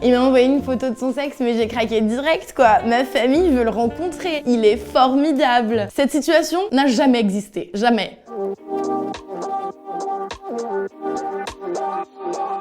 Il m'a envoyé une photo de son sexe, mais j'ai craqué direct, quoi. Ma famille veut le rencontrer. Il est formidable. Cette situation n'a jamais existé. Jamais.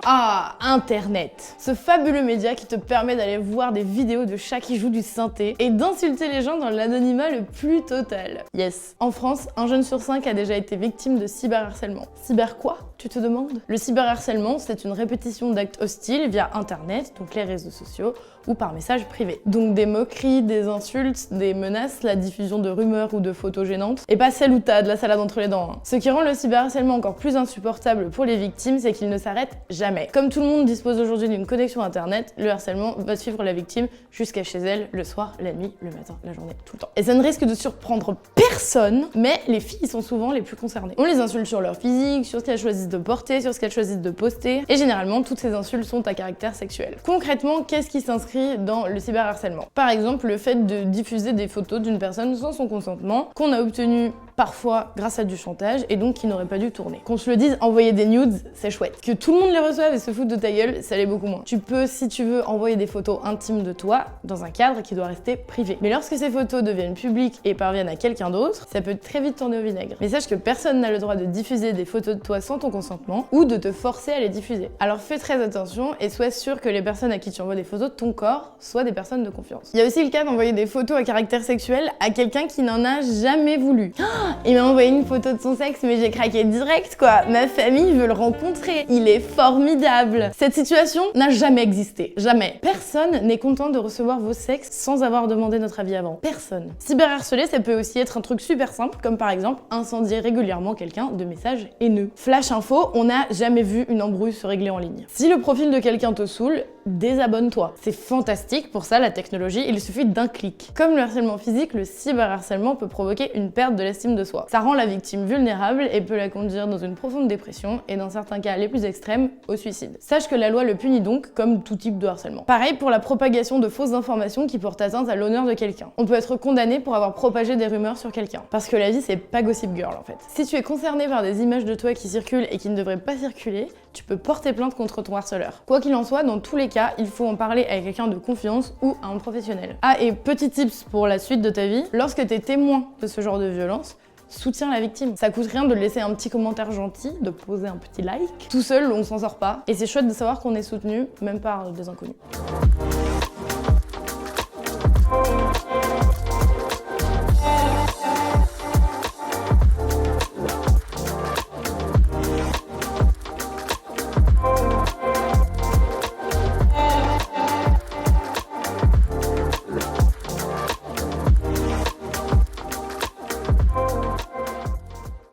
Ah, Internet. Ce fabuleux média qui te permet d'aller voir des vidéos de chats qui jouent du synthé et d'insulter les gens dans l'anonymat le plus total. Yes. En France, un jeune sur 5 a déjà été victime de cyberharcèlement. Cyber quoi, tu te demandes? Le cyberharcèlement, c'est une répétition d'actes hostiles via Internet, donc les réseaux sociaux, ou par message privé. Donc des moqueries, des insultes, des menaces, la diffusion de rumeurs ou de photos gênantes, et pas celle où t'as de la salade entre les dents. Ce qui rend le cyberharcèlement encore plus insupportable pour les victimes, c'est qu'il ne s'arrête jamais. Comme tout le monde dispose aujourd'hui d'une connexion Internet, le harcèlement va suivre la victime jusqu'à chez elle, le soir, la nuit, le matin, la journée, tout le temps. Et ça ne risque de surprendre personne, mais les filles sont souvent les plus concernées. On les insulte sur leur physique, sur ce qu'elles choisissent de porter, sur ce qu'elles choisissent de poster, et généralement, toutes ces insultes sont à caractère sexuel. Concrètement, qu'est-ce qui s'inscrit dans le cyberharcèlement? Par exemple, le fait de diffuser des photos d'une personne sans son consentement, qu'on a obtenu parfois grâce à du chantage et donc qui n'aurait pas dû tourner. Qu'on se le dise, envoyer des nudes, c'est chouette. Que tout le monde les reçoive et se foute de ta gueule, ça l'est beaucoup moins. Tu peux, si tu veux, envoyer des photos intimes de toi dans un cadre qui doit rester privé. Mais lorsque ces photos deviennent publiques et parviennent à quelqu'un d'autre, ça peut très vite tourner au vinaigre. Mais sache que personne n'a le droit de diffuser des photos de toi sans ton consentement ou de te forcer à les diffuser. Alors fais très attention et sois sûr que les personnes à qui tu envoies des photos de ton corps soient des personnes de confiance. Il y a aussi le cas d'envoyer des photos à caractère sexuel à quelqu'un qui n'en a jamais voulu. Il m'a envoyé une photo de son sexe, mais j'ai craqué direct, quoi. Ma famille veut le rencontrer. Il est formidable. Cette situation n'a jamais existé. Jamais. Personne n'est content de recevoir vos sexes sans avoir demandé notre avis avant. Personne. Cyberharceler, ça peut aussi être un truc super simple, comme par exemple incendier régulièrement quelqu'un de messages haineux. Flash info, on n'a jamais vu une embrouille se régler en ligne. Si le profil de quelqu'un te saoule, désabonne-toi. C'est fantastique, pour ça la technologie, il suffit d'un clic. Comme le harcèlement physique, le cyberharcèlement peut provoquer une perte de l'estime de soi. Ça rend la victime vulnérable et peut la conduire dans une profonde dépression et dans certains cas les plus extrêmes, au suicide. Sache que la loi le punit donc comme tout type de harcèlement. Pareil pour la propagation de fausses informations qui portent atteinte à l'honneur de quelqu'un. On peut être condamné pour avoir propagé des rumeurs sur quelqu'un. Parce que la vie c'est pas Gossip Girl en fait. Si tu es concerné par des images de toi qui circulent et qui ne devraient pas circuler, tu peux porter plainte contre ton harceleur. Quoi qu'il en soit, dans tous les cas, il faut en parler avec quelqu'un de confiance ou à un professionnel. Ah, et petit tips pour la suite de ta vie, lorsque tu es témoin de ce genre de violence, soutiens la victime. Ça coûte rien de laisser un petit commentaire gentil, de poser un petit like. Tout seul, on s'en sort pas. Et c'est chouette de savoir qu'on est soutenu, même par des inconnus.